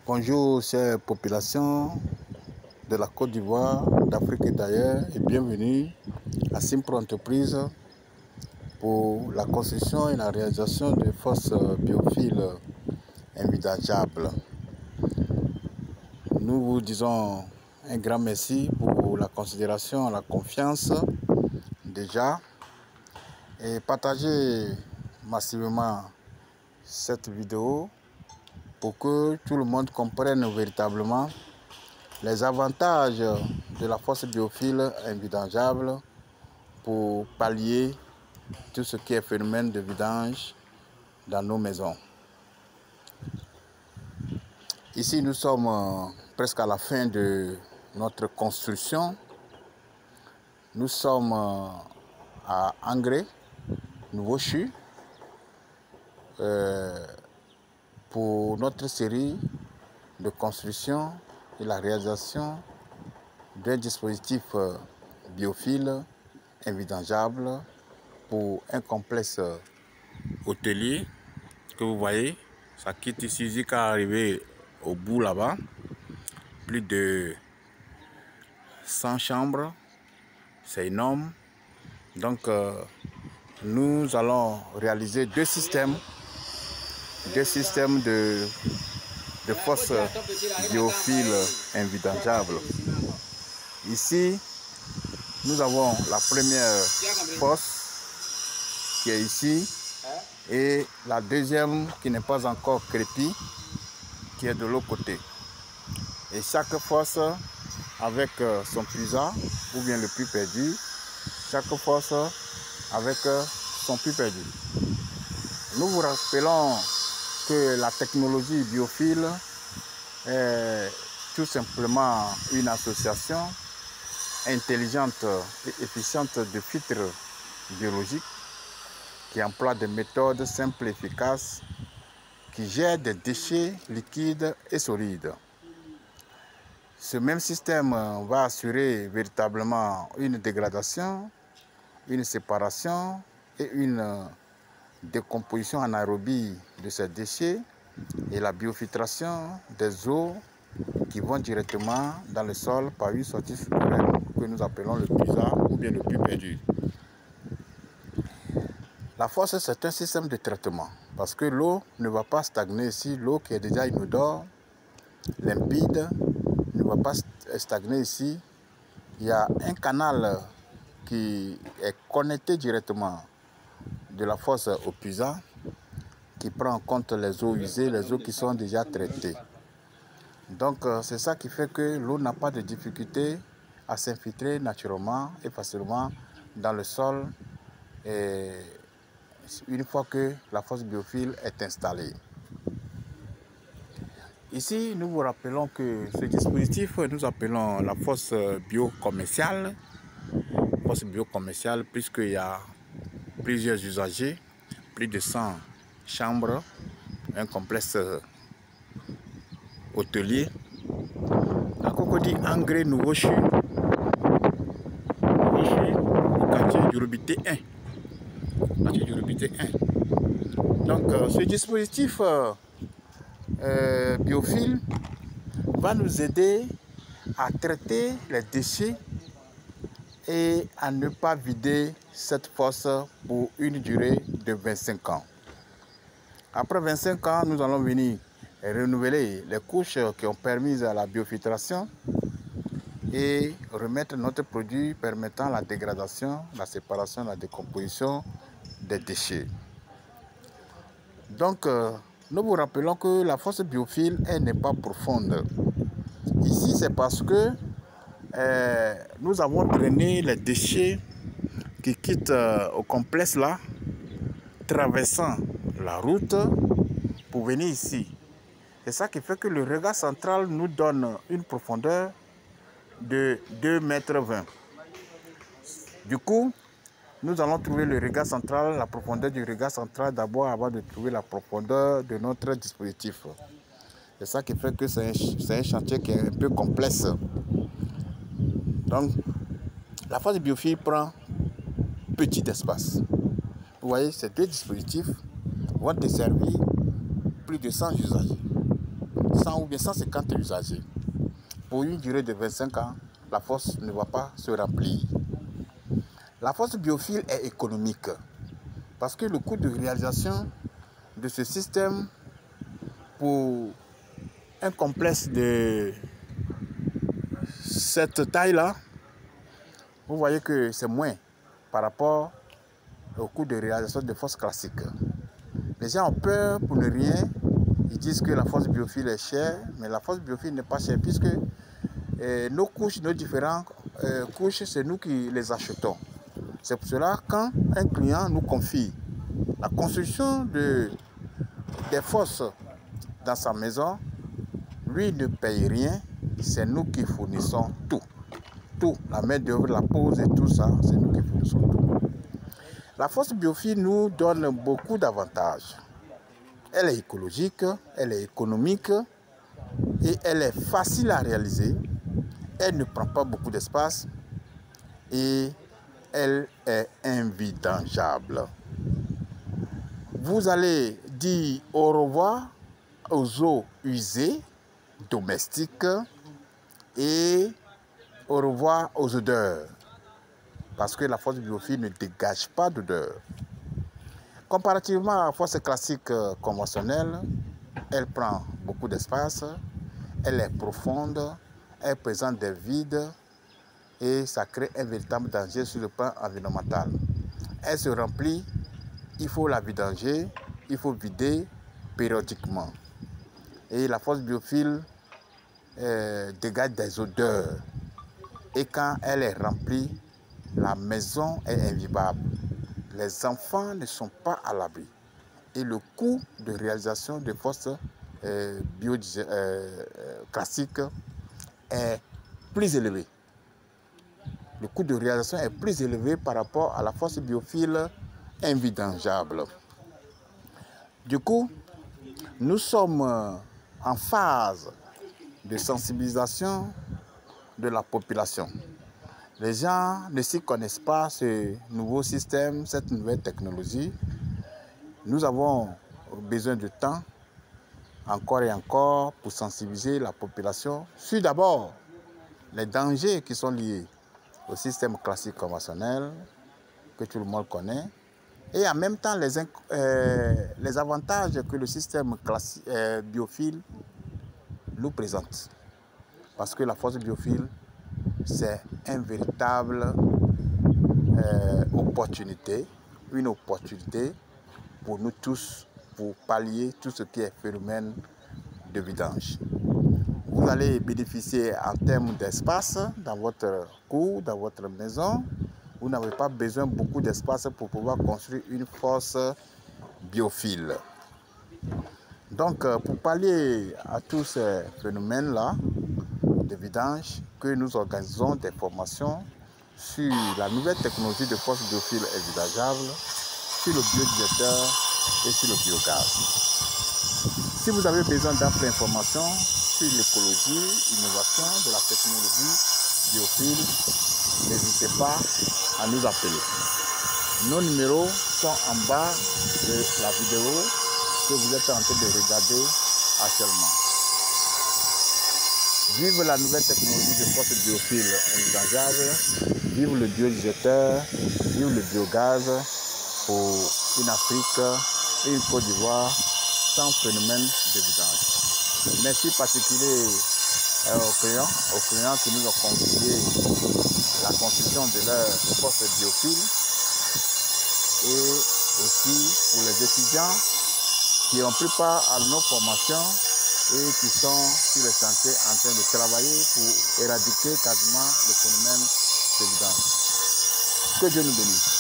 Bonjour chères populations de la Côte d'Ivoire, d'Afrique et d'ailleurs et bienvenue à Simpro Entreprise pour la construction et la réalisation de fosses biophiles envisageables. Nous vous disons un grand merci pour la considération, la confiance déjà et partagez massivement cette vidéo pour que tout le monde comprenne véritablement les avantages de la fosse biophile envisageable pour pallier tout ce qui est phénomène de vidange dans nos maisons. Ici, nous sommes presque à la fin de notre construction. Nous sommes à Angré, Nouveau-Chu, pour notre série de construction et la réalisation d'un dispositif biophile envisageable pour un complexe hôtelier que vous voyez. Ça quitte ici jusqu'à arriver au bout là-bas. Plus de 100 chambres. C'est énorme. Donc nous allons réaliser deux systèmes de fosses biophiles envisageables. Ici, nous avons la première fosse qui est ici et la deuxième qui n'est pas encore crépie, qui est de l'autre côté. Et chaque fosse avec son puisard ou bien le puits perdu, chaque fosse avec son puits perdu. Nous vous rappelons que la technologie biophile est tout simplement une association intelligente et efficiente de filtres biologiques qui emploie des méthodes simples et efficaces qui gèrent des déchets liquides et solides. Ce même système va assurer véritablement une dégradation, une séparation et une décomposition anaérobie de ces déchets et la biofiltration des eaux qui vont directement dans le sol par une sortie souterraine que nous appelons le puisard ou bien le puits perdu. La fosse, c'est un système de traitement parce que l'eau ne va pas stagner ici. L'eau qui est déjà inodore, limpide, ne va pas stagner ici. Il y a un canal qui est connecté directement de la fosse au puisard qui prend en compte les eaux usées, les eaux qui sont déjà traitées. Donc c'est ça qui fait que l'eau n'a pas de difficulté à s'infiltrer naturellement et facilement dans le sol et une fois que la fosse biophile est installée. Ici, nous vous rappelons que ce dispositif, nous appelons la fosse biocommerciale. Fosse biocommerciale puisqu'il y a plusieurs usagers, plus de 100 chambres, un complexe hôtelier. À Cocody, Angré, Nouveau-Chu, au quartier du Robité 1. Quartier du Robité 1. Donc, ce dispositif biophile va nous aider à traiter les déchets et à ne pas vider cette fosse pour une durée de 25 ans. Après 25 ans, nous allons venir renouveler les couches qui ont permis à la biofiltration et remettre notre produit permettant la dégradation, la séparation, la décomposition des déchets. Donc, nous vous rappelons que la fosse biophile, elle n'est pas profonde. Ici, c'est parce que nous avons drainé les déchets qui quittent au complexe là, traversant la route pour venir ici. C'est ça qui fait que le regard central nous donne une profondeur de 2,20 m. Du coup, nous allons trouver le regard central, la profondeur du regard central d'abord avant de trouver la profondeur de notre dispositif. C'est ça qui fait que c'est un chantier qui est un peu complexe. Donc, la fosse biophile prend petit espace. Vous voyez, ces deux dispositifs vont desservir plus de 100 usagers. 100 ou bien 150 usagers. Pour une durée de 25 ans, la fosse ne va pas se remplir. La fosse biophile est économique parce que le coût de réalisation de ce système pour un complexe de cette taille-là, vous voyez que c'est moins par rapport au coût de réalisation de fosses classiques. Les gens ont peur pour ne rien. Ils disent que la fosse biophile est chère, mais la fosse biophile n'est pas chère puisque nos couches, nos différentes couches, c'est nous qui les achetons. C'est pour cela quand un client nous confie la construction des fosses dans sa maison, lui ne paye rien, c'est nous qui fournissons tout. Tout, la main d'œuvre, la pose et tout ça, c'est nous qui fournissons tout. La fosse biophile nous donne beaucoup d'avantages. Elle est écologique, elle est économique et elle est facile à réaliser. Elle ne prend pas beaucoup d'espace et elle est invidangeable. Vous allez dire au revoir aux eaux usées, domestiques et au revoir aux odeurs. Parce que la fosse biophile ne dégage pas d'odeur. Comparativement à la fosse classique conventionnelle, elle prend beaucoup d'espace, elle est profonde, elle présente des vides et ça crée un véritable danger sur le plan environnemental. Elle se remplit, il faut la vidanger, il faut vider périodiquement. Et la fosse biophile dégage des odeurs. Et quand elle est remplie, la maison est invivable. Les enfants ne sont pas à l'abri. Et le coût de réalisation de fosses classiques est plus élevé. Le coût de réalisation est plus élevé par rapport à la fosse biophile invidangeable. Du coup, nous sommes en phase de sensibilisation de la population. Les gens ne s'y connaissent pas, ce nouveau système, cette nouvelle technologie. Nous avons besoin de temps, encore et encore, pour sensibiliser la population sur d'abord les dangers qui sont liés au système classique conventionnel, que tout le monde connaît, et en même temps les avantages que le système biophile nous présente. Parce que la fosse biophile, c'est une véritable opportunité, une opportunité pour nous tous, pour pallier tout ce qui est phénomène de vidange. Vous allez bénéficier en termes d'espace dans votre cour, dans votre maison. Vous n'avez pas besoin de beaucoup d'espace pour pouvoir construire une fosse biophile. Donc, pour pallier à tous ces phénomènes-là de vidange, que nous organisons des formations sur la nouvelle technologie de fosse biophile invidangeable, sur le biodigesteur et sur le biogaz. Si vous avez besoin d'autres informations sur l'écologie, l'innovation de la technologie biophile, n'hésitez pas à nous appeler. Nos numéros sont en bas de la vidéo que vous êtes en train de regarder actuellement. Vive la nouvelle technologie de fosse biophile invidangeable, vive le biodigesteur, vive le biogaz pour une Afrique et une Côte d'Ivoire sans phénomène de vidange. Merci particulier aux clients qui nous ont confié la construction de leur fosse biophile et aussi pour les étudiants qui ont pris part à nos formations et qui sont sur le chantier en train de travailler pour éradiquer quasiment le phénomène de vidange. Que Dieu nous bénisse.